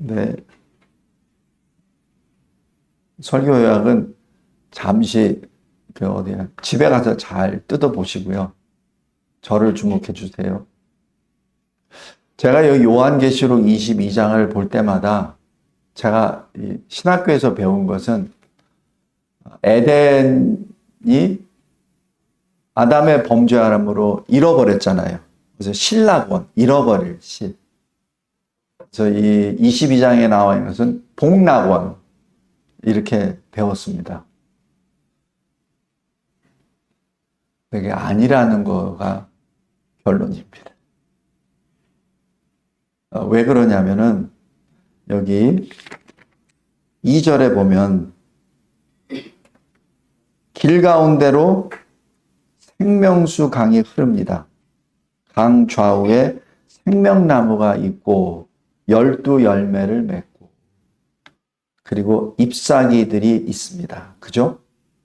네. 설교 요약은 잠시 집에 가서 잘 뜯어보시고요. 저를 주목해 주세요. 제가 여기 요한계시록 22장을 볼 때마다 제가 신학교에서 배운 것은 에덴이 아담의 범죄함으로 잃어버렸잖아요. 그래서 신락원, 잃어버릴 실. 그래서 이 22장에 나와 있는 것은 복락원, 이렇게 배웠습니다. 그게 아니라는 거가 결론입니다. 왜 그러냐면은 여기 2절에 보면 길 가운데로 생명수 강이 흐릅니다. 강 좌우에 생명나무가 있고 12열매를 맺고 그리고 잎사귀들이 있습니다. 그죠?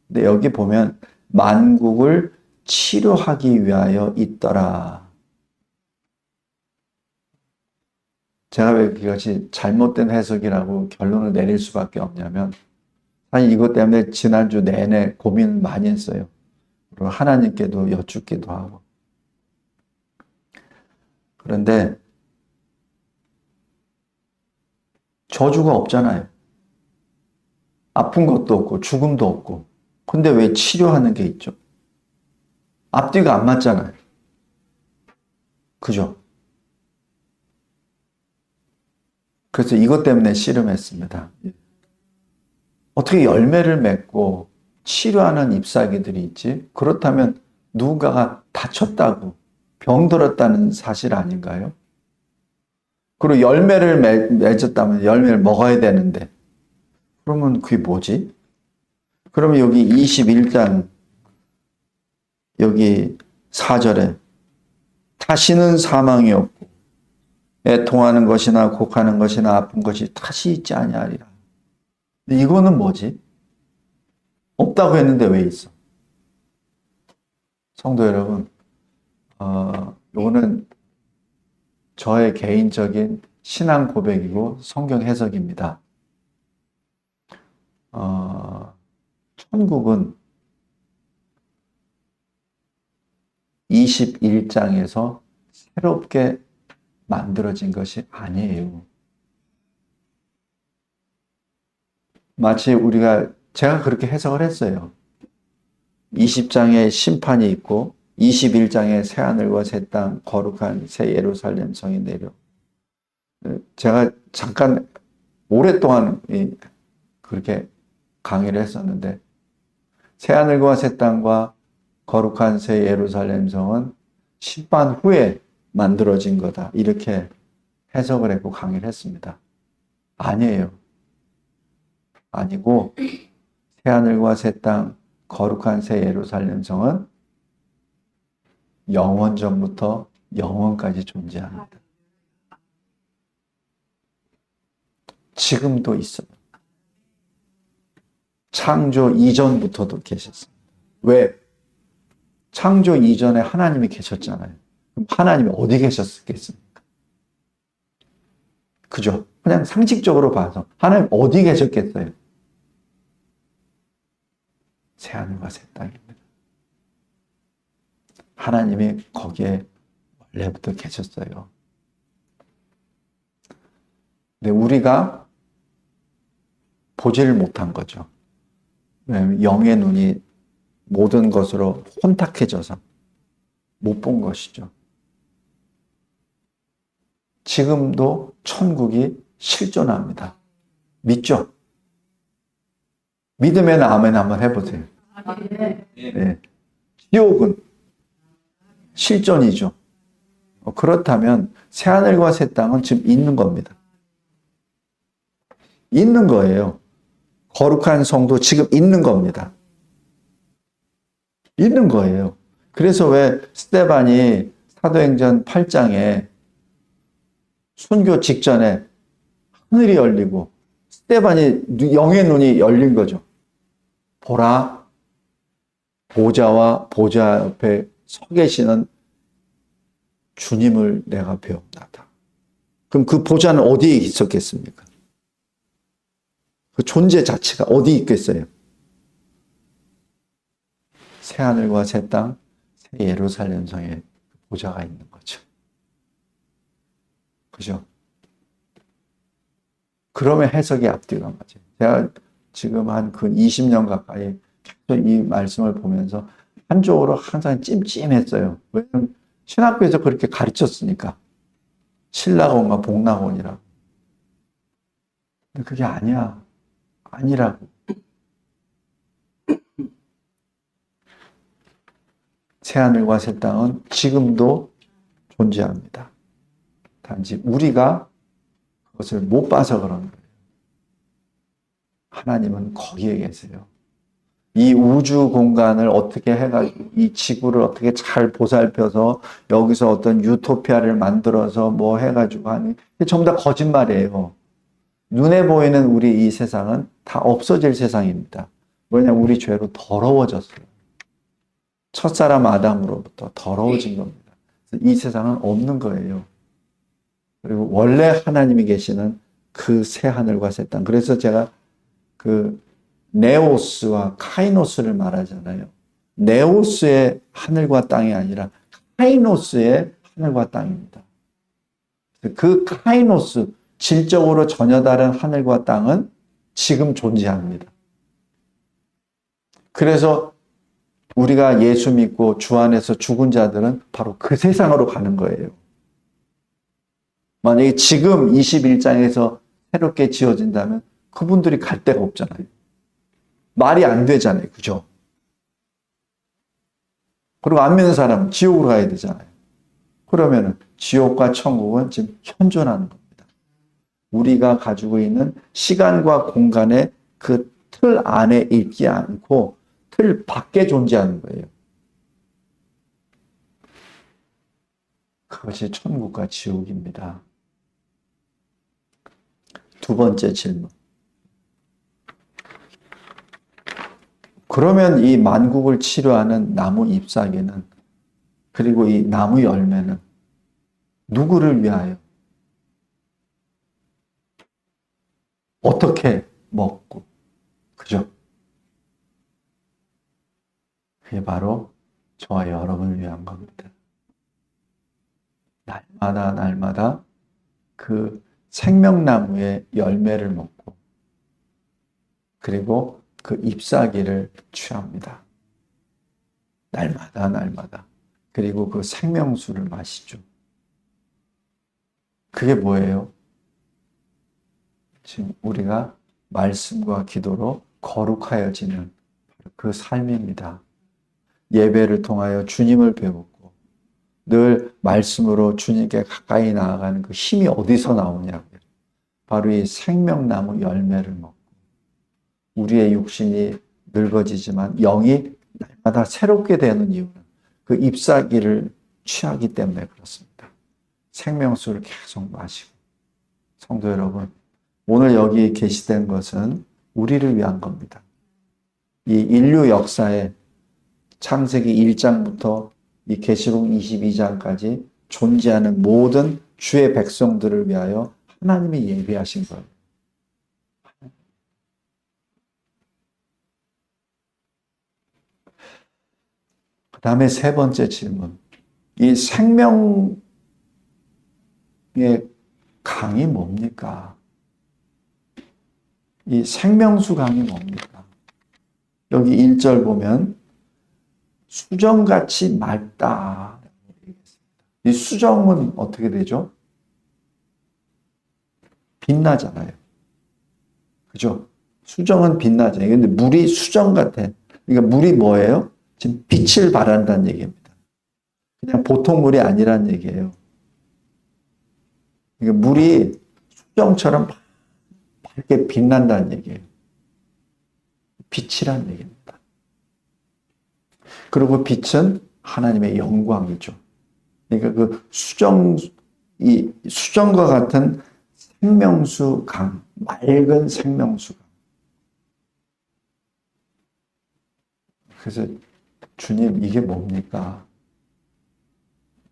근데 여기 보면 만국을 치료하기 위하여 있더라. 제가 왜 그것이 잘못된 해석이라고 결론을 내릴 수밖에 없냐면 사실 이것 때문에 지난주 내내 고민 많이 했어요. 그리고 하나님께도 여쭙기도 하고. 그런데 저주가 없잖아요. 아픈 것도 없고 죽음도 없고. 근데 왜 치료하는 게 있죠? 앞뒤가 안 맞잖아요. 그죠? 그래서 이것 때문에 씨름했습니다. 어떻게 열매를 맺고 치료하는 잎사귀들이 있지? 그렇다면 누군가가 다쳤다고 병들었다는 사실 아닌가요? 그리고 열매를 맺었다면 열매를 먹어야 되는데 그러면 그게 뭐지? 그러면 여기 21장 여기 4절에 다시는 사망이 없고 애통하는 것이나 곡하는 것이나 아픈 것이 다시 있지 아니하리라. 근데 이거는 뭐지? 없다고 했는데 왜 있어? 성도 여러분, 이거는 저의 개인적인 신앙 고백이고 성경 해석입니다. 천국은 21장에서 새롭게 만들어진 것이 아니에요. 마치 제가 그렇게 해석을 했어요. 20장에 심판이 있고 21장에 새하늘과 새 땅 거룩한 새 예루살렘 성이 내려. 제가 잠깐 오랫동안 그렇게 강의를 했었는데 새하늘과 새 땅과 거룩한 새 예루살렘 성은 심판 후에 만들어진 거다. 이렇게 해석을 했고 강의를 했습니다. 아니에요. 아니고 새하늘과 새 땅 거룩한 새 예루살렘 성은 영원 전부터 영원까지 존재합니다. 지금도 있어요. 창조 이전부터도 계셨습니다. 왜? 창조 이전에 하나님이 계셨잖아요. 그럼 하나님이 어디 계셨겠습니까? 그죠? 그냥 상식적으로 봐서 하나님 어디 계셨겠어요? 새하늘과 새 땅입니다. 하나님이 거기에 원래부터 계셨어요. 근데 우리가 보지를 못한 거죠. 왜냐하면 영의 눈이 모든 것으로 혼탁해져서 못 본 것이죠. 지금도 천국이 실존합니다. 믿죠? 믿으면 아멘 한번 해보세요. 네. 지옥은 실존이죠. 그렇다면 새하늘과 새 땅은 지금 있는 겁니다. 있는 거예요. 거룩한 성도 지금 있는 겁니다. 있는 거예요. 그래서 왜 스데반이 사도행전 8장에 순교 직전에 하늘이 열리고 스데반이 영의 눈이 열린 거죠. 보라, 보좌와 보좌 옆에 서 계시는 주님을 내가 배웠나다. 그럼 그 보좌는 어디에 있었겠습니까? 그 존재 자체가 어디 있겠어요? 새하늘과 새 땅, 새 예루살렘 성에 보좌가 있는 거죠. 그죠? 그러면 해석이 앞뒤가 맞아요. 제가 지금 한 그 20년 가까이 이 말씀을 보면서 한쪽으로 항상 찜찜했어요. 왜냐면 신학교에서 그렇게 가르쳤으니까. 신라곤과 복락곤이라고. 근데 그게 아니야. 아니라고. 새하늘과 새 땅은 지금도 존재합니다. 단지 우리가 그것을 못 봐서 그런 거예요. 하나님은 거기에 계세요. 이 우주 공간을 어떻게 해가지고 이 지구를 어떻게 잘 보살펴서 여기서 어떤 유토피아를 만들어서 뭐 해가지고 하는 게 전부 다 거짓말이에요. 눈에 보이는 우리 이 세상은 다 없어질 세상입니다. 왜냐하면 우리 죄로 더러워졌어요. 첫사람 아담으로부터 더러워진 겁니다. 이 세상은 없는 거예요. 그리고 원래 하나님이 계시는 그 새 하늘과 새 땅. 그래서 제가 그 네오스와 카이노스를 말하잖아요. 네오스의 하늘과 땅이 아니라 카이노스의 하늘과 땅입니다. 그 카이노스, 질적으로 전혀 다른 하늘과 땅은 지금 존재합니다. 그래서 우리가 예수 믿고 주 안에서 죽은 자들은 바로 그 세상으로 가는 거예요. 만약에 지금 21장에서 새롭게 지어진다면 그분들이 갈 데가 없잖아요. 말이 안 되잖아요. 그죠? 그리고 안 믿는 사람은 지옥으로 가야 되잖아요. 그러면 지옥과 천국은 지금 현존하는 겁니다. 우리가 가지고 있는 시간과 공간의 그 틀 안에 있지 않고 틀 밖에 존재하는 거예요. 그것이 천국과 지옥입니다. 두 번째 질문. 그러면 이 만국을 치료하는 나무 잎사귀는, 그리고 이 나무 열매는 누구를 위하여, 어떻게 먹고, 그죠? 그게 바로 저와 여러분을 위한 겁니다. 날마다 날마다 그 생명나무의 열매를 먹고, 그리고 그 잎사귀를 취합니다. 날마다 날마다. 그리고 그 생명수를 마시죠. 그게 뭐예요? 지금 우리가 말씀과 기도로 거룩하여지는 그 삶입니다. 예배를 통하여 주님을 배우고 늘 말씀으로 주님께 가까이 나아가는 그 힘이 어디서 나오냐고요. 바로 이 생명나무 열매를 먹고 우리의 육신이 늙어지지만 영이 날마다 새롭게 되는 이유는 그 잎사귀를 취하기 때문에 그렇습니다. 생명수를 계속 마시고. 성도 여러분, 오늘 여기 계시된 것은 우리를 위한 겁니다. 이 인류 역사에 창세기 1장부터 이 계시록 22장까지 존재하는 모든 주의 백성들을 위하여 하나님이 예비하신 거예요. 그 다음에 세 번째 질문. 이 생명의 강이 뭡니까? 이 생명수 강이 뭡니까? 여기 1절 보면 수정같이 맑다. 이 수정은 어떻게 되죠? 빛나잖아요. 그죠? 수정은 빛나잖아요. 근데 물이 수정 같아. 그러니까 물이 뭐예요? 지금 빛을 발한다는 얘기입니다. 그냥 보통 물이 아니란 얘기예요. 그러니까 물이 수정처럼 밝게 빛난다는 얘기예요. 빛이란 얘기입니다. 그리고 빛은 하나님의 영광이죠. 그러니까 그 이 수정과 같은 생명수 강, 맑은 생명수 강. 그래서 주님, 이게 뭡니까?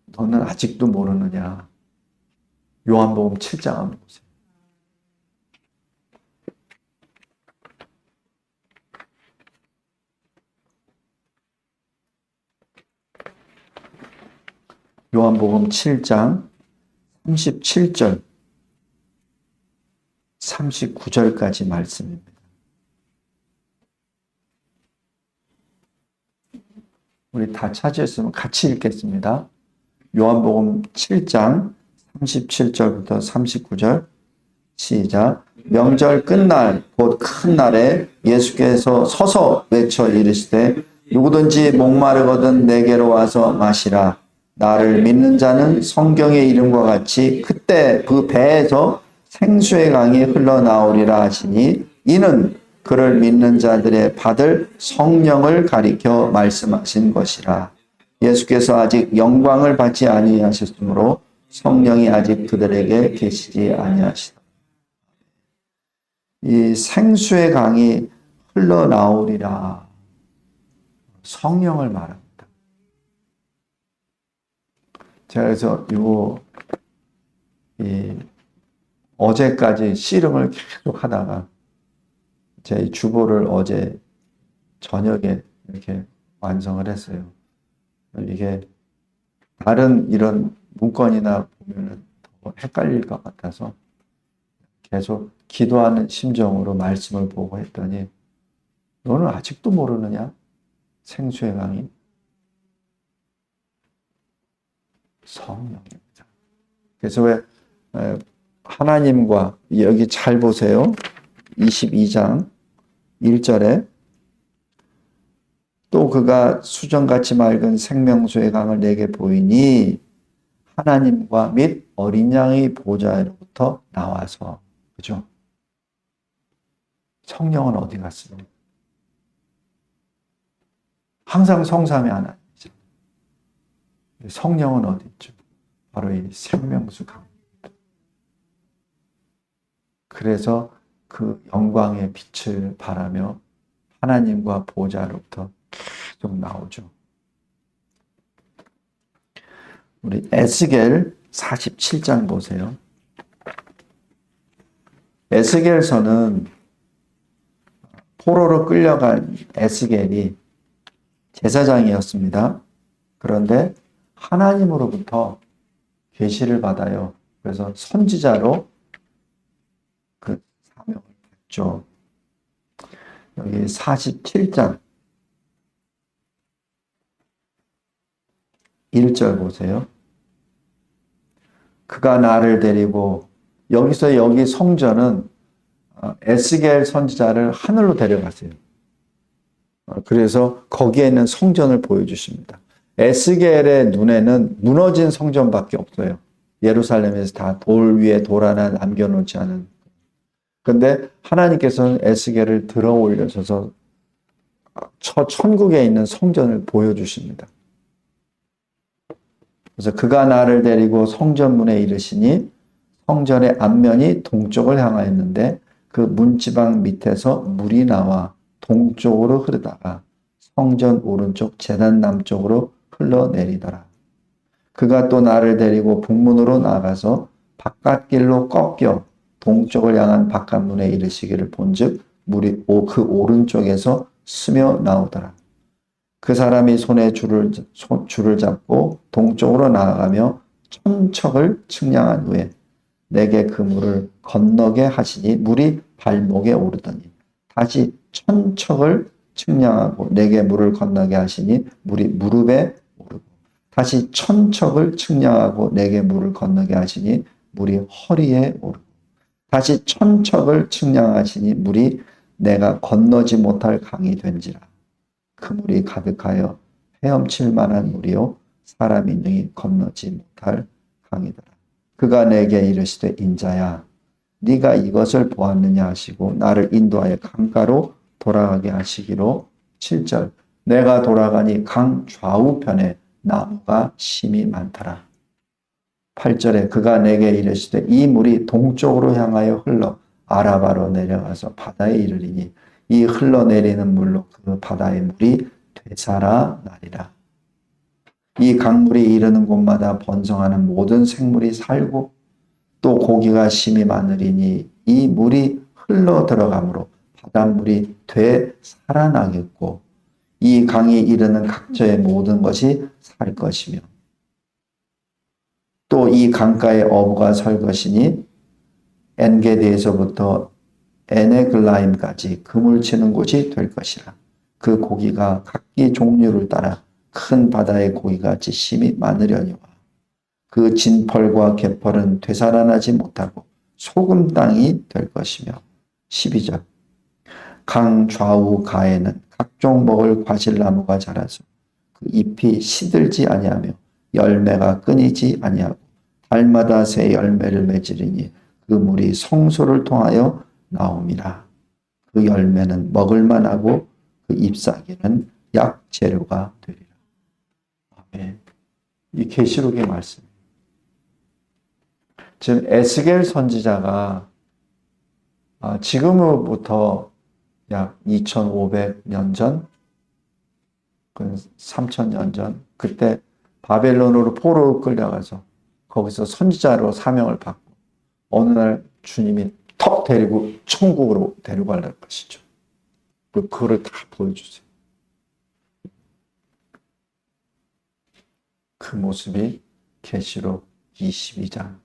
너는 아직도 모르느냐? 요한복음 7장 한번 보세요. 요한복음 7장 37절, 39절까지 말씀입니다. 우리 다 찾으셨으면 같이 읽겠습니다. 요한복음 7장 37절부터 39절 시작. 명절 끝날 곧 큰 날에 예수께서 서서 외쳐 이르시되 누구든지 목마르거든 내게로 와서 마시라. 나를 믿는 자는 성경의 이름과 같이 그때 그 배에서 생수의 강이 흘러나오리라 하시니 이는 그를 믿는 자들의 받을 성령을 가리켜 말씀하신 것이라. 예수께서 아직 영광을 받지 아니하셨으므로 성령이 아직 그들에게 계시지 아니하시다. 이 생수의 강이 흘러나오리라. 성령을 말합니다. 제가 그래서 어제까지 씨름을 계속 하다가 제 주보를 어제 저녁에 이렇게 완성을 했어요. 이게 다른 이런 문건이나 보면은 더 헷갈릴 것 같아서 계속 기도하는 심정으로 말씀을 보고 했더니 너는 아직도 모르느냐? 생수의 강이 성령입니다. 그래서 왜 하나님과 여기 잘 보세요. 22장 1절에 또 그가 수정같이 맑은 생명수의 강을 내게 보이니 하나님과 및 어린 양의 보좌로부터 나와서 그죠? 성령은 어디 갔어요? 항상 성삼위 하나님이죠. 성령은 어디 있죠? 바로 이 생명수 강. 그래서 그 영광의 빛을 바라며 하나님과 보좌로부터 계속 나오죠. 우리 에스겔 47장 보세요. 에스겔서는 포로로 끌려간 에스겔이 제사장이었습니다. 그런데 하나님으로부터 계시를 받아요. 그래서 선지자로 그 사명을 받죠. 여기 47장 1절 보세요. 그가 나를 데리고 여기서 여기 성전은 에스겔 선지자를 하늘로 데려갔어요. 그래서 거기에 있는 성전을 보여주십니다. 에스겔의 눈에는 무너진 성전밖에 없어요. 예루살렘에서 다 돌 위에 돌 하나 남겨놓지 않은. 그런데 하나님께서는 에스겔을 들어 올려서서 천국에 있는 성전을 보여주십니다. 그래서 그가 나를 데리고 성전문에 이르시니 성전의 앞면이 동쪽을 향하였는데 그 문지방 밑에서 물이 나와 동쪽으로 흐르다가 성전 오른쪽 제단 남쪽으로 흘러내리더라. 그가 또 나를 데리고 북문으로 나가서 바깥길로 꺾여 동쪽을 향한 바깥문에 이르시기를 본즉 물이 그 오른쪽에서 스며 나오더라. 그 사람이 손에 줄을 잡고 동쪽으로 나아가며 천척을 측량한 후에 내게 그 물을 건너게 하시니 물이 발목에 오르더니 다시 천척을 측량하고 내게 물을 건너게 하시니 물이 무릎에 오르고 다시 천척을 측량하고 내게 물을 건너게 하시니 물이 허리에 오르고 다시 천척을 측량하시니 물이 내가 건너지 못할 강이 된지라. 그 물이 가득하여 헤엄칠 만한 물이요 사람이 능히 건너지 못할 강이더라. 그가 내게 이르시되 인자야 네가 이것을 보았느냐 하시고 나를 인도하여 강가로 돌아가게 하시기로 7절 내가 돌아가니 강 좌우편에 나무가 심이 많더라. 8절에 그가 내게 이르시되 이 물이 동쪽으로 향하여 흘러 아라바로 내려가서 바다에 이르리니 이 흘러내리는 물로 그 바다의 물이 되살아 나리라. 이 강물이 이르는 곳마다 번성하는 모든 생물이 살고 또 고기가 심이 많으리니 이 물이 흘러 들어가므로 바닷물이 되살아나겠고 이 강이 이르는 각처의 모든 것이 살 것이며 또 이 강가에 어부가 설 것이니 엔게디에서부터 에네글라임까지 그물 치는 곳이 될 것이라. 그 고기가 각기 종류를 따라 큰 바다의 고기같이 심이 많으려니와 그 진펄과 개펄은 되살아나지 못하고 소금 땅이 될 것이며 12절 강 좌우 가에는 각종 먹을 과실나무가 자라서 그 잎이 시들지 아니하며 열매가 끊이지 아니하고 달마다 새 열매를 맺으리니 그 물이 성소를 통하여 나옴이라. 그 열매는 먹을만하고 그 잎사귀는 약 재료가 되리라. 아멘. 이 계시록의 말씀. 지금 에스겔 선지자가 지금으로부터 약 2500년 전, 3000년 전, 그때 바벨론으로 포로로 끌려가서 거기서 선지자로 사명을 받고 어느 날 주님이 턱 데리고 천국으로 데려갈 것이죠. 그거를 다 보여주세요. 그 모습이 계시록 22장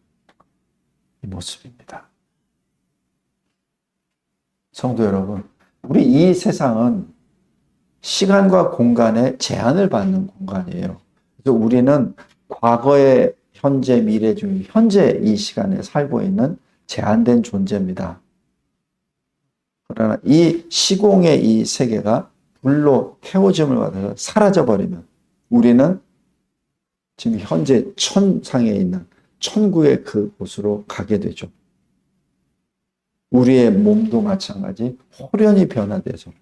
이 모습입니다. 성도 여러분, 우리 이 세상은 시간과 공간에 제한을 받는 공간이에요. 그래서 우리는 과거의 현재, 미래 중 현재 이 시간에 살고 있는 제한된 존재입니다. 그러나 이 시공의 이 세계가 불로 태워짐을 받아서 사라져버리면 우리는 지금 현재 천상에 있는 천국의 그곳으로 가게 되죠. 우리의 몸도 마찬가지 홀연히 변화돼서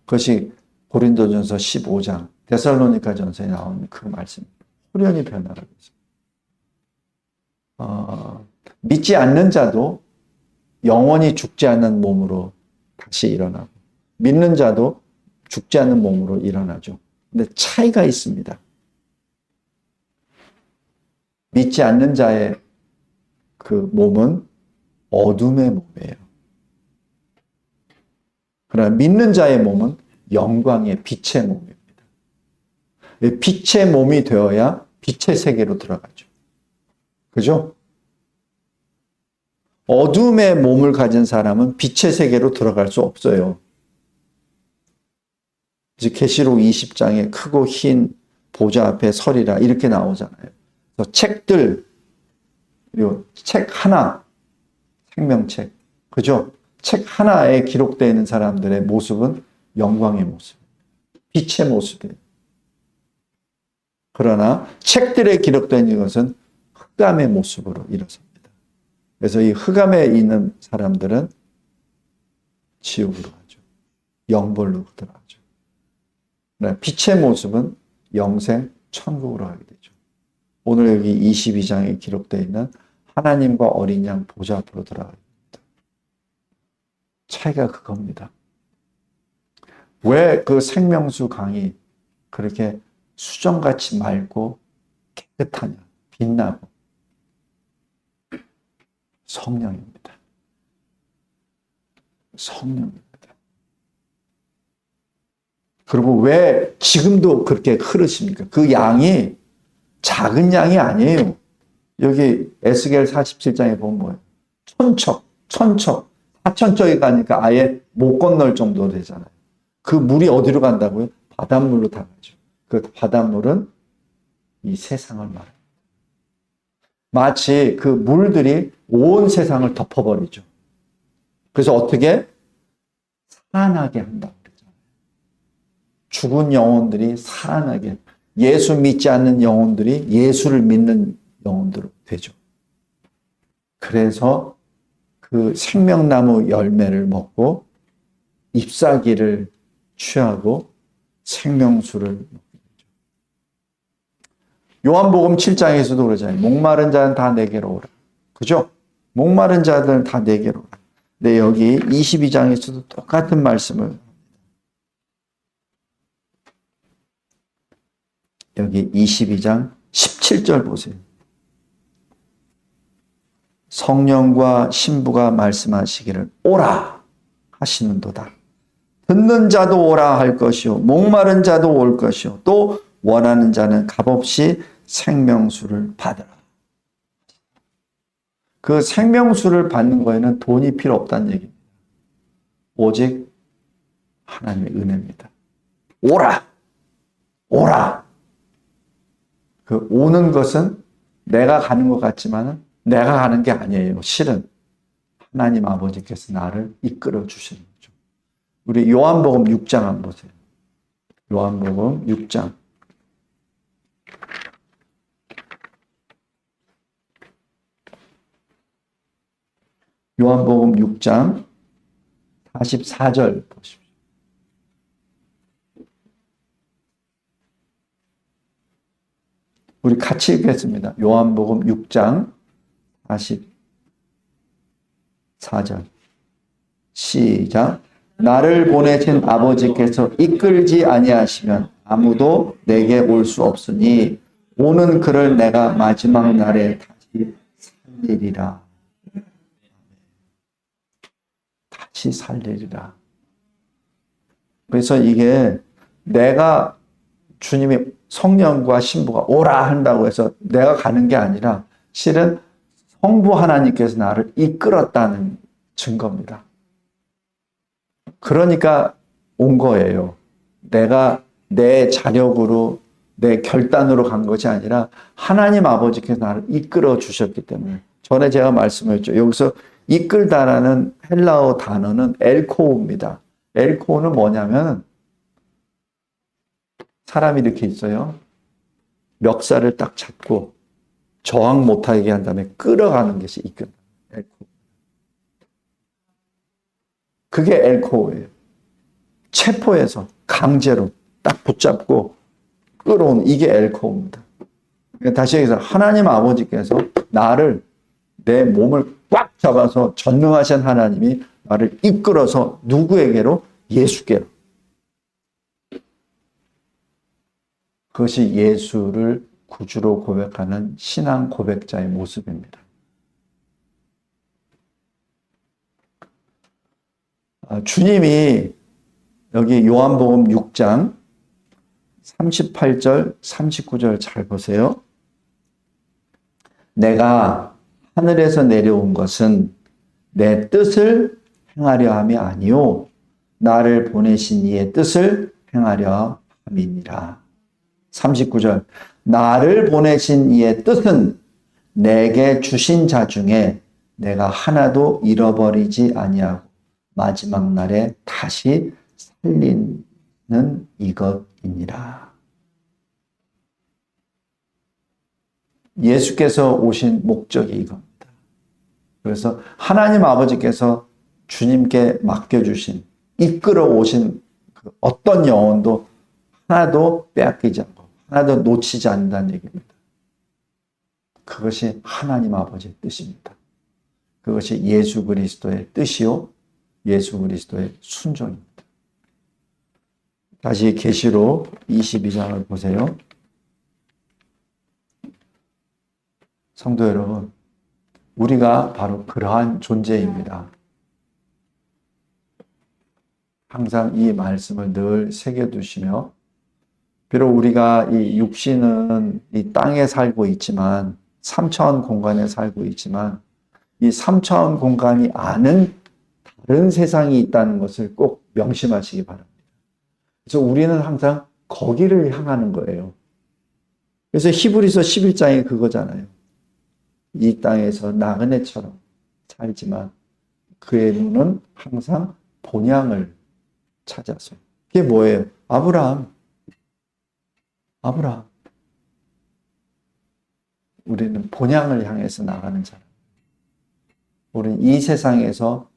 그것이 고린도전서 15장 데살로니가전서에 나오는 그 말씀. 홀연히 변화가 돼서 믿지 않는 자도 영원히 죽지 않는 몸으로 다시 일어나고 믿는 자도 죽지 않는 몸으로 일어나죠. 근데 차이가 있습니다. 믿지 않는 자의 그 몸은 어둠의 몸이에요. 그러나 믿는 자의 몸은 영광의 빛의 몸입니다. 빛의 몸이 되어야 빛의 세계로 들어가죠. 그죠? 어둠의 몸을 가진 사람은 빛의 세계로 들어갈 수 없어요. 이제 계시록 20장에 크고 흰 보좌 앞에 서리라 이렇게 나오잖아요. 그래서 책들, 그리고 책 하나, 생명책, 그죠? 책 하나에 기록되어 있는 사람들의 모습은 영광의 모습, 빛의 모습이에요. 그러나 책들에 기록되어 있는 것은 흑암의 모습으로 일어섭니다. 그래서 이 흑암에 있는 사람들은 지옥으로 가죠. 영벌로 들어가죠. 빛의 모습은 영생 천국으로 가게 되죠. 오늘 여기 22장에 기록되어 있는 하나님과 어린 양 보좌 앞으로 들어가게 됩니다. 차이가 그겁니다. 왜 그 생명수 강이 그렇게 수정같이 맑고 깨끗하냐, 빛나고 성령입니다. 성령입니다. 그리고 왜 지금도 그렇게 흐르십니까? 그 양이 작은 양이 아니에요. 여기 에스겔 47장에 보면 뭐예요? 천척, 4천척이 가니까 아예 못 건널 정도 되잖아요. 그 물이 어디로 간다고요? 바닷물로 다 가죠. 그 바닷물은 이 세상을 말합니다. 마치 그 물들이 온 세상을 덮어버리죠. 그래서 어떻게? 살아나게 한다고 그러잖아요. 죽은 영혼들이 살아나게, 예수 믿지 않는 영혼들이 예수를 믿는 영혼들로 되죠. 그래서 그 생명나무 열매를 먹고 잎사귀를 취하고 생명수를 먹게 되죠. 요한복음 7장에서도 그러잖아요. 목마른 자는 다 내게로 오라. 그죠? 목마른 자들은 다 내게로 오라. 근데 여기 22장에서도 똑같은 말씀을 여기 22장 17절 보세요. 성령과 신부가 말씀하시기를 오라 하시는도다. 듣는 자도 오라 할 것이요 목마른 자도 올 것이요 또 원하는 자는 값없이 생명수를 받으라. 그 생명수를 받는 거에는 돈이 필요 없다는 얘기입니다. 오직 하나님의 은혜입니다. 오라! 오라! 그 오는 것은 내가 가는 것 같지만 내가 가는 게 아니에요. 실은 하나님 아버지께서 나를 이끌어 주시는 거죠. 우리 요한복음 6장 한번 보세요. 요한복음 6장. 요한복음 6장 44절 보십시오. 우리 같이 읽겠습니다. 요한복음 6장 44절. 시작. 나를 보내신 아버지께서 이끌지 아니하시면 아무도 내게 올 수 없으니 오는 그를 내가 마지막 날에 다시 살리리라. 다시 살리리라. 그래서 이게 내가 주님이 성령과 신부가 오라 한다고 해서 내가 가는 게 아니라 실은 성부 하나님께서 나를 이끌었다는 증거입니다. 그러니까 온 거예요. 내가 내 자력으로 내 결단으로 간 것이 아니라 하나님 아버지께서 나를 이끌어 주셨기 때문에 전에 제가 말씀했죠. 여기서 이끌다라는 헬라어 단어는 엘코우입니다. 엘코우는 뭐냐면 사람이 이렇게 있어요. 멱살을 딱 잡고 저항 못하게 한 다음에 끌어가는 것이 이끌다. 엘코우. 그게 엘코우예요. 체포해서 강제로 딱 붙잡고 끌어오는 이게 엘코우입니다. 다시 얘기해서 하나님 아버지께서 나를 내 몸을 꽉 잡아서 전능하신 하나님이 나를 이끌어서 누구에게로? 예수께로. 그것이 예수를 구주로 고백하는 신앙 고백자의 모습입니다. 주님이 여기 요한복음 6장 38절, 39절 잘 보세요. 내가 하늘에서 내려온 것은 내 뜻을 행하려 함이 아니요 나를 보내신 이의 뜻을 행하려 함이니라. 39절. 나를 보내신 이의 뜻은 내게 주신 자 중에 내가 하나도 잃어버리지 아니하고 마지막 날에 다시 살리는 이것이니라. 예수께서 오신 목적이 이겁니다. 그래서 하나님 아버지께서 주님께 맡겨주신, 이끌어 오신 그 어떤 영혼도 하나도 빼앗기지 않고 하나도 놓치지 않는다는 얘기입니다. 그것이 하나님 아버지의 뜻입니다. 그것이 예수 그리스도의 뜻이요 예수 그리스도의 순종입니다. 다시 계시록 22장을 보세요. 성도 여러분, 우리가 바로 그러한 존재입니다. 항상 이 말씀을 늘 새겨두시며, 비록 우리가 이 육신은 이 땅에 살고 있지만, 3차원 공간에 살고 있지만, 이 3차원 공간이 아는 다른 세상이 있다는 것을 꼭 명심하시기 바랍니다. 그래서 우리는 항상 거기를 향하는 거예요. 그래서 히브리서 11장이 그거잖아요. 이 땅에서 나그네처럼 살지만 그의 눈은 항상 본향을 찾아서. 그게 뭐예요? 아브라함. 우리는 본향을 향해서 나가는 사람. 우리는 이 세상에서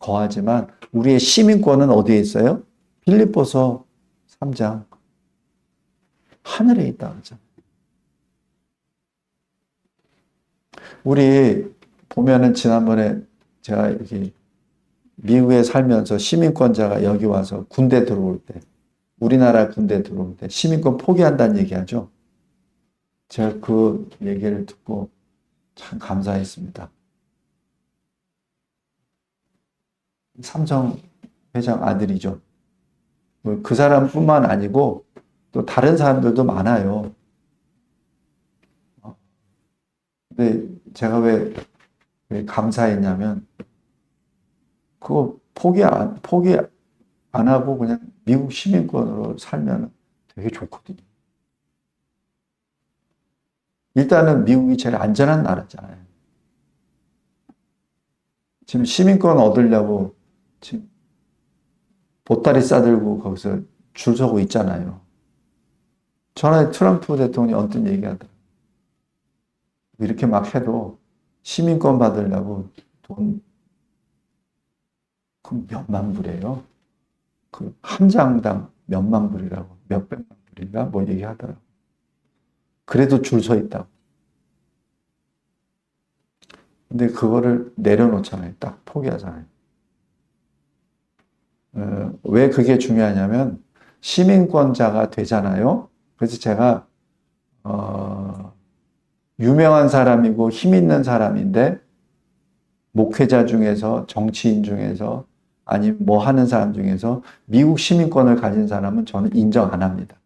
거하지만 우리의 시민권은 어디에 있어요? 빌립보서 3장. 하늘에 있다 그러죠. 우리 보면은 지난번에 제가 이렇게 미국에 살면서 시민권자가 여기 와서 군대 들어올 때, 우리나라 군대 들어올 때 시민권 포기한다는 얘기하죠. 제가 그 얘기를 듣고 참 감사했습니다. 삼성 회장 아들이죠. 그 사람뿐만 아니고 또 다른 사람들도 많아요. 근데 제가 왜 감사했냐면 그거 포기 안 하고 그냥 미국 시민권으로 살면 되게 좋거든요. 일단은 미국이 제일 안전한 나라잖아요. 지금 시민권 얻으려고 지금 보따리 싸들고 거기서 줄 서고 있잖아요. 전에 트럼프 대통령이 언뜻 얘기하더라고요. 이렇게 막 해도 시민권 받으려고 돈 몇만 불이에요. 그 한 장당 몇만 불이라고, 몇백만 불인가 뭐 얘기하더라고요. 그래도 줄 서 있다고. 근데 그거를 내려놓잖아요. 딱 포기하잖아요. 왜 그게 중요하냐면 시민권자가 되잖아요. 그래서 제가 유명한 사람이고 힘 있는 사람인데 목회자 중에서 정치인 중에서 아니면 뭐 하는 사람 중에서 미국 시민권을 가진 사람은 저는 인정 안 합니다.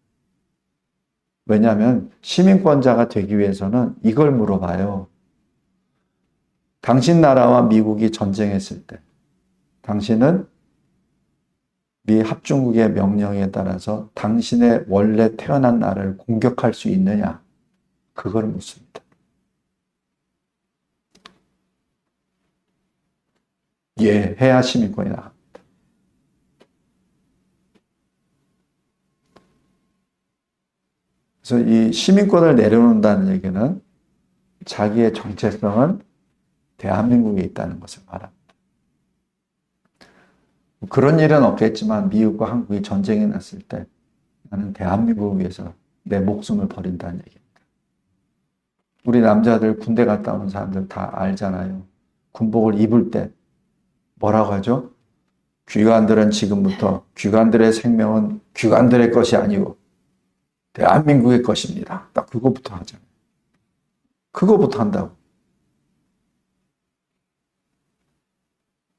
왜냐하면 시민권자가 되기 위해서는 이걸 물어봐요. 당신 나라와 미국이 전쟁했을 때 당신은 미 합중국의 명령에 따라서 당신의 원래 태어난 나라를 공격할 수 있느냐? 그걸 묻습니다. 예, 해야 시민권이 나갑니다. 그래서 이 시민권을 내려놓는다는 얘기는 자기의 정체성은 대한민국에 있다는 것을 말합니다. 그런 일은 없겠지만 미국과 한국이 전쟁이 났을 때 나는 대한민국을 위해서 내 목숨을 버린다는 얘기입니다. 우리 남자들 군대 갔다 온 사람들 다 알잖아요. 군복을 입을 때 뭐라고 하죠? 귀관들은 지금부터 귀관들의 생명은 귀관들의 것이 아니고 대한민국의 것입니다. 딱 그거부터 하잖아요. 그거부터 한다고.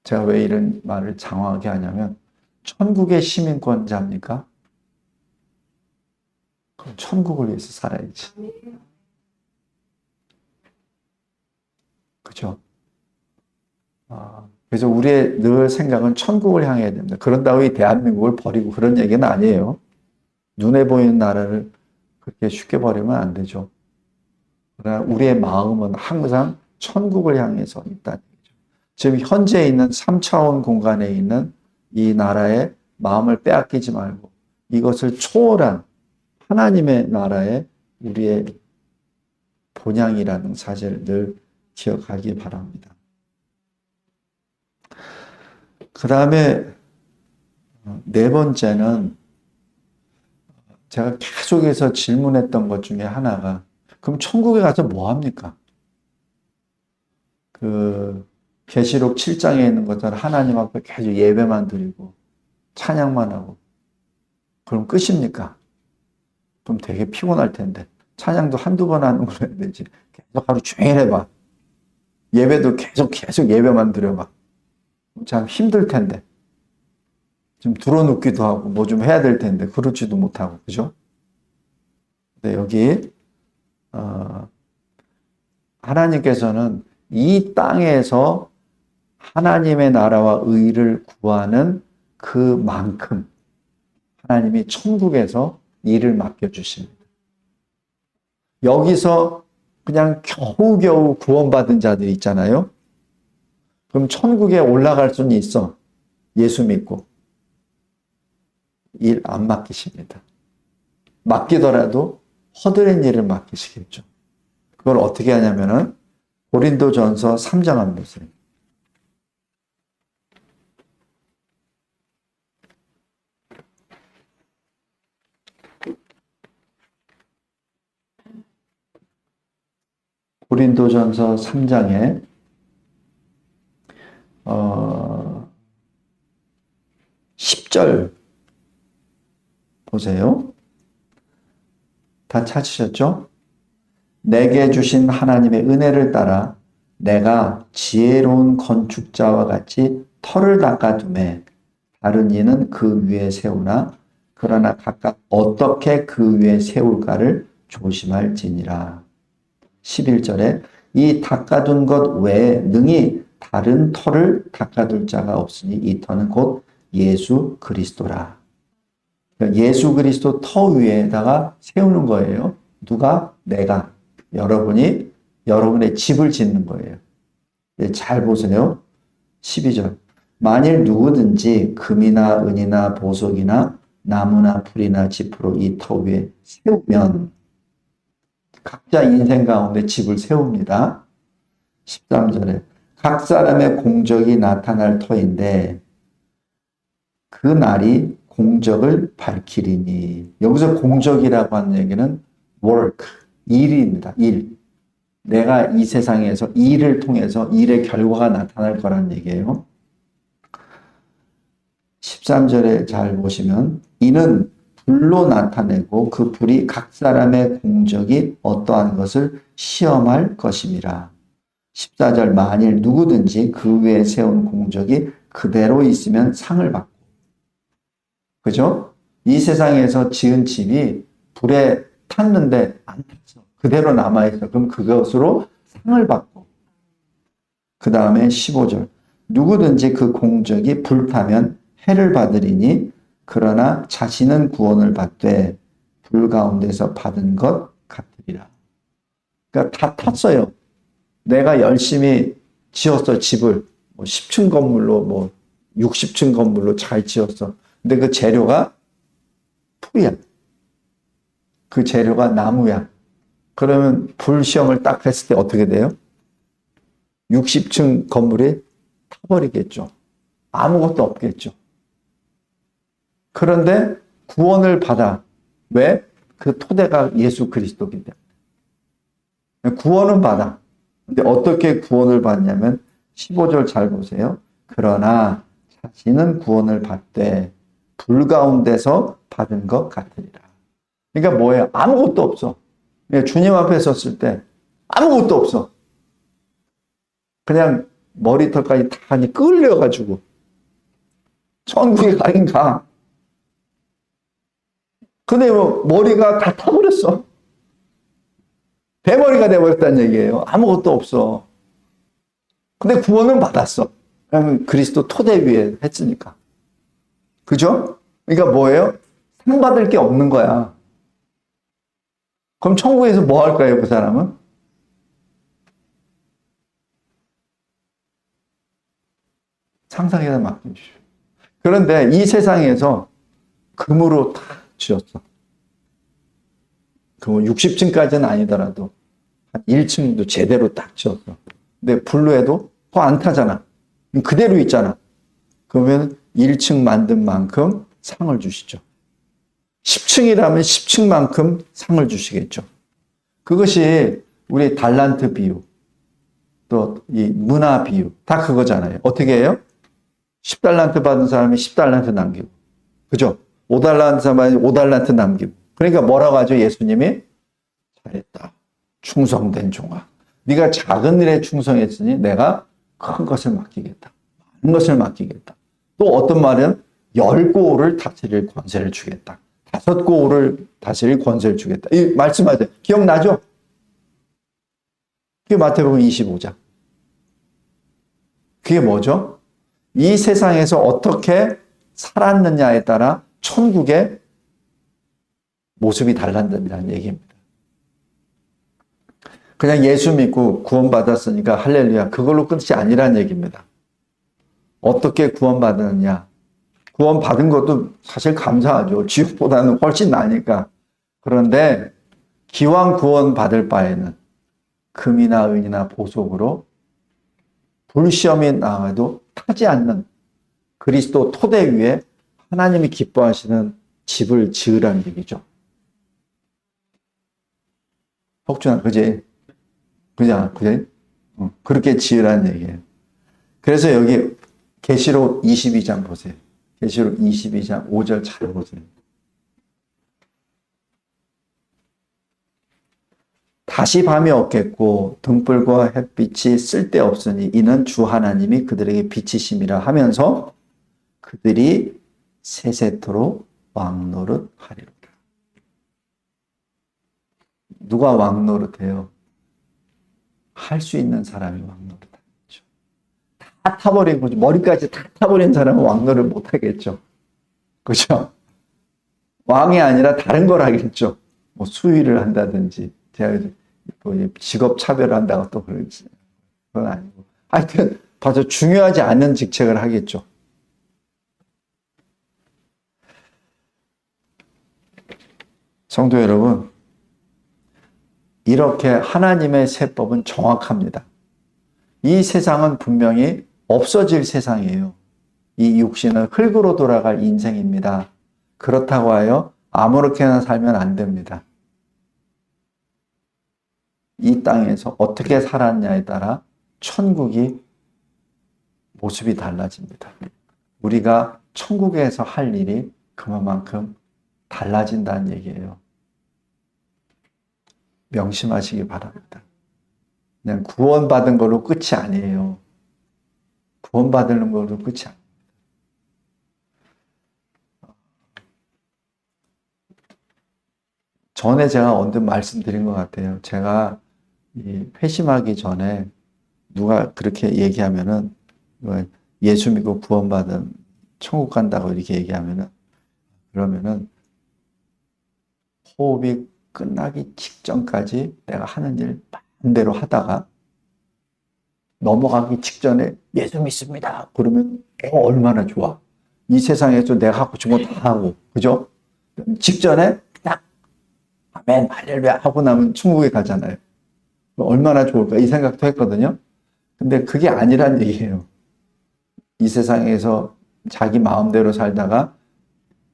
제가 왜 이런 말을 장황하게 하냐면 천국의 시민권자입니까? 그럼 천국을 위해서 살아야지. 그죠? 그래서 우리의 늘 생각은 천국을 향해야 됩니다. 그런다고 이 대한민국을 버리고 그런 얘기는 아니에요. 눈에 보이는 나라를 그렇게 쉽게 버리면 안 되죠. 그러나 우리의 마음은 항상 천국을 향해서 있다는 얘기죠. 지금 현재 있는 3차원 공간에 있는 이 나라의 마음을 빼앗기지 말고 이것을 초월한 하나님의 나라에 우리의 본향이라는 사실을 늘 기억하기 바랍니다. 그 다음에 네 번째는 제가 계속해서 질문했던 것 중에 하나가 그럼 천국에 가서 뭐 합니까? 그 계시록 7장에 있는 것처럼 하나님 앞에 계속 예배만 드리고 찬양만 하고 그럼 끝입니까? 그럼 되게 피곤할 텐데 찬양도 한두 번 하는 걸로 해야 되지. 계속 하루 종일 해봐. 예배도 계속 예배만 드려봐. 참 힘들 텐데. 좀 들어눕기도 하고 뭐 좀 해야 될 텐데 그렇지도 못하고 그죠? 근데 여기 하나님께서는 이 땅에서 하나님의 나라와 의를 구하는 그만큼 하나님이 천국에서 일을 맡겨주십니다. 여기서 그냥 겨우겨우 구원받은 자들 있잖아요. 그럼 천국에 올라갈 수는 있어. 예수 믿고. 일 안 맡기십니다. 맡기더라도 허드렛 일을 맡기시겠죠. 그걸 어떻게 하냐면은 고린도전서 3장 한번 보세요. 고린도전서 3장에 10절 보세요. 다 찾으셨죠? 내게 주신 하나님의 은혜를 따라 내가 지혜로운 건축자와 같이 터를 닦아두매 다른 이는 그 위에 세우나 그러나 각각 어떻게 그 위에 세울까를 조심할지니라. 11절에 이 닦아둔 것 외에 능히 다른 터를 닦아둘 자가 없으니 이 터는 곧 예수 그리스도라. 예수 그리스도 터 위에다가 세우는 거예요. 누가? 내가. 여러분이 여러분의 집을 짓는 거예요. 잘 보세요. 12절. 만일 누구든지 금이나 은이나 보석이나 나무나 풀이나 짚으로 이 터 위에 세우면 각자 인생 가운데 집을 세웁니다. 13절에 각 사람의 공적이 나타날 터인데 그 날이 공적을 밝히리니. 여기서 공적이라고 하는 얘기는 work, 일입니다. 일. 내가 이 세상에서 일을 통해서 일의 결과가 나타날 거란 얘기예요. 13절에 잘 보시면 이는 불로 나타내고 그 불이 각 사람의 공적이 어떠한 것을 시험할 것임이라. 14절 만일 누구든지 그 위에 세운 공적이 그대로 있으면 상을 받고. 그죠? 이 세상에서 지은 집이 불에 탔는데 안 탔어. 그대로 남아있어. 그럼 그것으로 상을 받고. 그 다음에 15절. 누구든지 그 공적이 불타면 해를 받으리니 그러나 자신은 구원을 받되 불 가운데서 받은 것 같으리라. 그러니까 다 탔어요. 내가 열심히 지었어, 집을. 뭐 10층 건물로, 뭐 60층 건물로 잘 지었어. 근데 그 재료가 풀이야. 그 재료가 나무야. 그러면 불 시험을 딱 했을 때 어떻게 돼요? 60층 건물이 타버리겠죠. 아무것도 없겠죠. 그런데 구원을 받아. 왜? 그 토대가 예수 그리스도이기 때문에. 구원은 받아. 근데 어떻게 구원을 받냐면 15절 잘 보세요. 그러나 자신은 구원을 받되 불 가운데서 받은 것 같으리라. 그러니까 뭐예요? 아무것도 없어. 주님 앞에 섰을 때 아무것도 없어. 그냥 머리털까지 다 끌려가지고 천국에 가긴 가. 근데 뭐 머리가 다 타버렸어. 대머리가 돼버렸다는 얘기예요. 아무것도 없어. 근데 구원은 받았어. 그냥 그리스도 토대 위에 했으니까. 그죠? 그러니까 뭐예요? 상 받을 게 없는 거야. 그럼 천국에서 뭐 할까요, 그 사람은? 상상에다 맡겨주시오. 그런데 이 세상에서 금으로 다 지었어. 그 60층까지는 아니더라도 한 1층도 제대로 딱 지었어. 근데 불로 해도 더 안 타잖아. 그대로 있잖아. 그러면 1층 만든 만큼 상을 주시죠. 10층이라면 10층만큼 상을 주시겠죠. 그것이 우리 달란트 비유, 또 이 문화 비유, 다 그거잖아요. 어떻게 해요? 10달란트 받은 사람이 10달란트 남기고, 그죠? 5달란트 사람이 5달란트 남기고. 그러니까 뭐라고 하죠? 예수님이 잘했다. 충성된 종아. 네가 작은 일에 충성했으니 내가 큰 것을 맡기겠다. 많은 것을 맡기겠다. 또 어떤 말은 10고을을 다스릴 권세를 주겠다. 5고을을 다스릴 권세를 주겠다. 이 말씀하세요. 기억나죠? 그게 마태복음 25장. 그게 뭐죠? 이 세상에서 어떻게 살았느냐에 따라 천국의 모습이 달라진다는 얘기입니다. 그냥 예수 믿고 구원받았으니까 할렐루야. 그걸로 끝이 아니란 얘기입니다. 어떻게 구원받았느냐. 구원받은 것도 사실 감사하죠. 지옥보다는 훨씬 나으니까. 그런데 기왕 구원받을 바에는 금이나 은이나 보석으로 불시험이 나와도 타지 않는 그리스도 토대 위에 하나님이 기뻐하시는 집을 지으라는 얘기죠. 혹주나, 그지? 그지? 그렇게 지으라는 얘기예요. 그래서 여기 계시록 22장 보세요. 계시록 22장 5절 잘 보세요. 다시 밤이 없겠고 등불과 햇빛이 쓸데없으니 이는 주 하나님이 그들에게 빛이심이라 하면서 그들이 세세토록 왕노릇하리로다. 누가 왕노릇해요? 할 수 있는 사람이 왕노릇하겠죠. 다 타버린 거죠. 머리까지 다 타버린 사람은 왕노릇 못하겠죠. 그죠? 왕이 아니라 다른 걸 하겠죠. 뭐 수위를 한다든지, 제가 뭐 직업 차별을 한다고 또 그러지. 그건 아니고. 하여튼, 봐도 중요하지 않은 직책을 하겠죠. 성도 여러분, 이렇게 하나님의 세법은 정확합니다. 이 세상은 분명히 없어질 세상이에요. 이 육신은 흙으로 돌아갈 인생입니다. 그렇다고 하여 아무렇게나 살면 안 됩니다. 이 땅에서 어떻게 살았냐에 따라 천국이 모습이 달라집니다. 우리가 천국에서 할 일이 그만큼 달라진다는 얘기예요. 명심하시기 바랍니다. 그냥 구원받은 걸로 끝이 아니에요. 구원받는 걸로 끝이 아니에요. 전에 제가 언뜻 말씀드린 것 같아요. 제가 회심하기 전에 누가 그렇게 얘기하면은 예수 믿고 구원받은 천국 간다고 이렇게 얘기하면은 그러면은 호흡이 끝나기 직전까지 내가 하는 일 반대로 하다가 넘어가기 직전에 예수 믿습니다. 그러면 얼마나 좋아. 이 세상에서 내가 하고 싶은 거 다 하고, 그죠? 직전에 딱 아멘 할렐루야 하고 나면 천국에 가잖아요. 얼마나 좋을까 이 생각도 했거든요. 근데 그게 아니란 얘기예요. 이 세상에서 자기 마음대로 살다가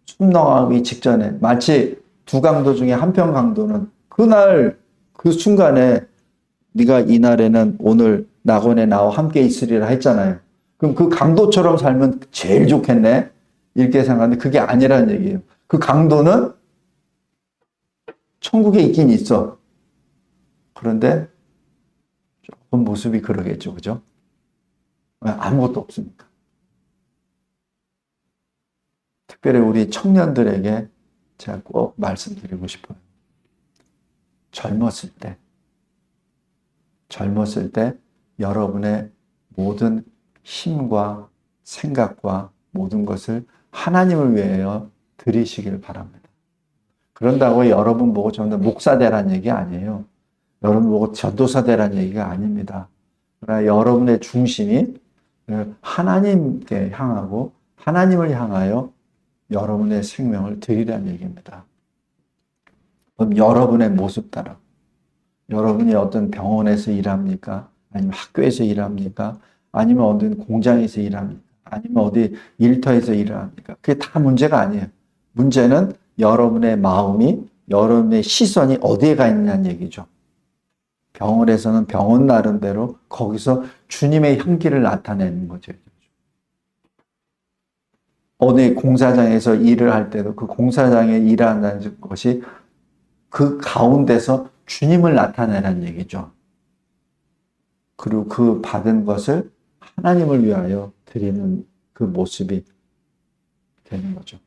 숨 넘어가기 직전에 마치 두 강도 중에 한편 강도는 그날 그 순간에 네가 이날에는 오늘 낙원에 나와 함께 있으리라 했잖아요. 그럼 그 강도처럼 살면 제일 좋겠네. 이렇게 생각하는데 그게 아니라는 얘기예요. 그 강도는 천국에 있긴 있어. 그런데 조금 모습이 그러겠죠. 그죠? 아무것도 없으니까. 특별히 우리 청년들에게 제가 꼭 말씀드리고 싶어요. 젊었을 때 여러분의 모든 힘과 생각과 모든 것을 하나님을 위하여 드리시길 바랍니다. 그런다고 여러분 보고 전부 목사 되라는 얘기 아니에요. 여러분 보고 전도사 되라는 얘기가 아닙니다. 그러나 여러분의 중심이 하나님께 향하고 하나님을 향하여 여러분의 생명을 드리라는 얘기입니다. 그럼 여러분의 모습 따라 여러분이 어떤 병원에서 일합니까? 아니면 학교에서 일합니까? 아니면 어떤 공장에서 일합니까? 아니면 어디 일터에서 일을 합니까? 그게 다 문제가 아니에요. 문제는 여러분의 마음이, 여러분의 시선이 어디에 가 있느냐는 얘기죠. 병원에서는 병원 나름대로 거기서 주님의 향기를 나타내는 거죠. 어느 공사장에서 일을 할 때도 그 공사장에 일하는 것이 그 가운데서 주님을 나타내라는 얘기죠. 그리고 그 받은 것을 하나님을 위하여 드리는 그 모습이 되는 거죠.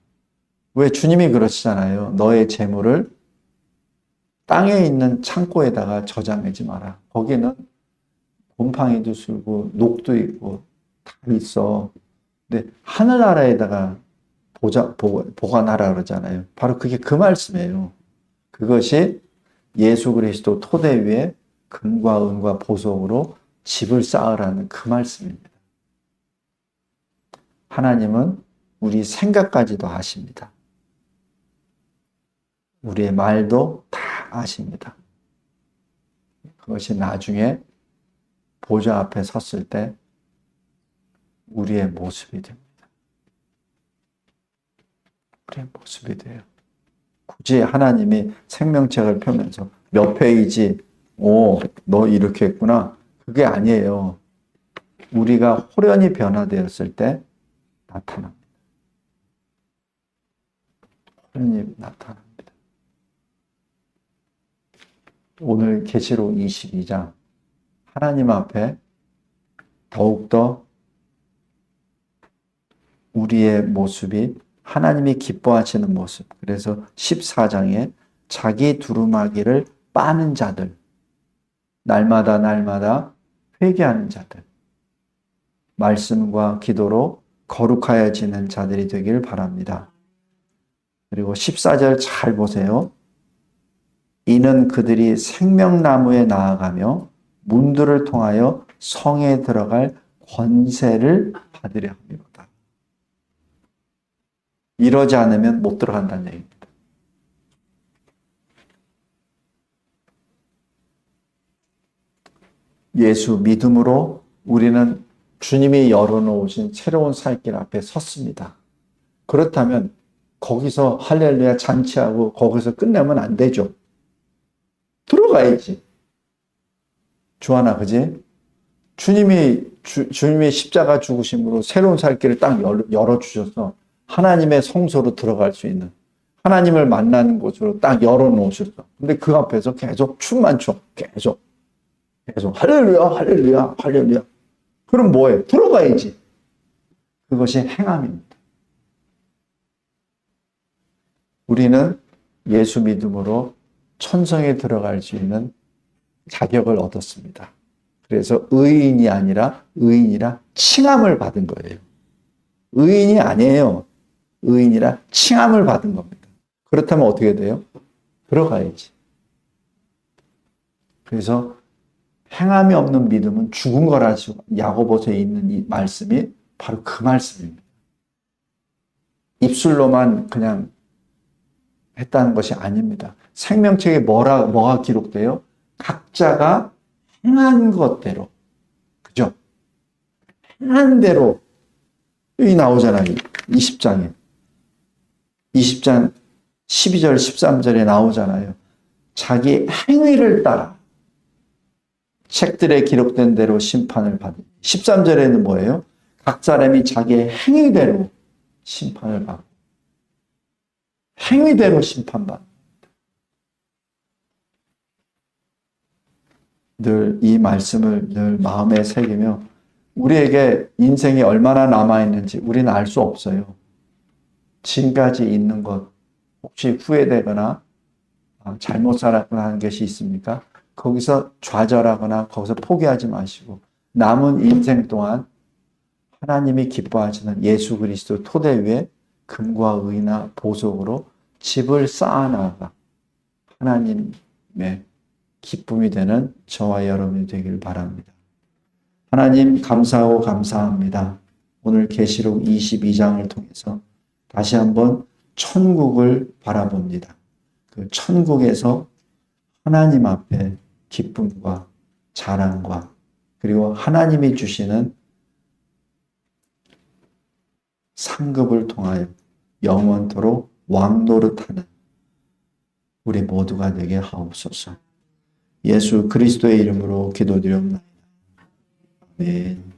왜 주님이 그러시잖아요. 너의 재물을 땅에 있는 창고에다가 저장하지 마라. 거기는 곰팡이도 슬고 녹도 있고 다 있어. 근데 하늘나라에다가 보관하라 그러잖아요. 바로 그게 그 말씀이에요. 그것이 예수 그리스도 토대 위에 금과 은과 보석으로 집을 쌓으라는 그 말씀입니다. 하나님은 우리 생각까지도 아십니다. 우리의 말도 다 아십니다. 그것이 나중에 보좌 앞에 섰을 때 우리의 모습이 됩니다. 우리의 모습이 돼요. 굳이 하나님이 생명책을 펴면서 몇 페이지, 너 이렇게 했구나. 그게 아니에요. 우리가 호련히 변화되었을 때 나타납니다. 호련히 나타납니다. 오늘 계시록 22장 하나님 앞에 더욱더 우리의 모습이 하나님이 기뻐하시는 모습. 그래서 14장에 자기 두루마기를 빠는 자들, 날마다 회개하는 자들, 말씀과 기도로 거룩하여지는 자들이 되길 바랍니다. 그리고 14절 잘 보세요. 이는 그들이 생명나무에 나아가며 문들을 통하여 성에 들어갈 권세를 받으려 합니다. 이러지 않으면 못 들어간다는 얘기입니다. 예수 믿음으로 우리는 주님이 열어놓으신 새로운 살 길 앞에 섰습니다. 그렇다면 거기서 할렐루야 잔치하고 거기서 끝내면 안 되죠. 들어가야지. 주하나, 그지? 주님의 십자가 죽으심으로 새로운 살 길을 딱 열어주셔서 하나님의 성소로 들어갈 수 있는, 하나님을 만나는 곳으로 딱 열어놓으셨어. 근데 그 앞에서 계속 춤만 춰. 계속 할렐루야, 할렐루야, 할렐루야. 그럼 뭐해? 들어가야지. 그것이 행함입니다. 우리는 예수 믿음으로 천성에 들어갈 수 있는 자격을 얻었습니다. 그래서 의인이 아니라 의인이라 칭함을 받은 거예요. 의인이 아니에요. 의인이라 칭함을 받은 겁니다. 그렇다면 어떻게 돼요? 들어가야지. 그래서 행함이 없는 믿음은 죽은 거라 야고보서에 있는 이 말씀이 바로 그 말씀입니다. 입술로만 그냥 했다는 것이 아닙니다. 생명책에 뭐가 기록돼요? 각자가 행한 것대로, 그죠? 행한 대로 여기 나오잖아요. 20장 12절 13절에 나오잖아요. 자기 행위를 따라 책들에 기록된 대로 심판을 받는. 13절에는 뭐예요? 각 사람이 자기의 행위대로 심판을 받고, 행위대로 심판받는. 늘 이 말씀을 늘 마음에 새기며 우리에게 인생이 얼마나 남아있는지 우리는 알 수 없어요. 지금까지 있는 것 혹시 후회되거나 잘못 살았거나 하는 것이 있습니까? 거기서 좌절하거나 거기서 포기하지 마시고 남은 인생 동안 하나님이 기뻐하시는 예수 그리스도 토대 위에 금과 의나 보석으로 집을 쌓아나가 하나님의 기쁨이 되는 저와 여러분이 되길 바랍니다. 하나님 감사하고 감사합니다. 오늘 계시록 22장을 통해서 다시 한번 천국을 바라봅니다. 그 천국에서 하나님 앞에 기쁨과 자랑과 그리고 하나님이 주시는 상급을 통하여 영원토록 왕노릇하는 우리 모두가 되게 하옵소서. 예수 그리스도의 이름으로 기도드립니다. 아멘.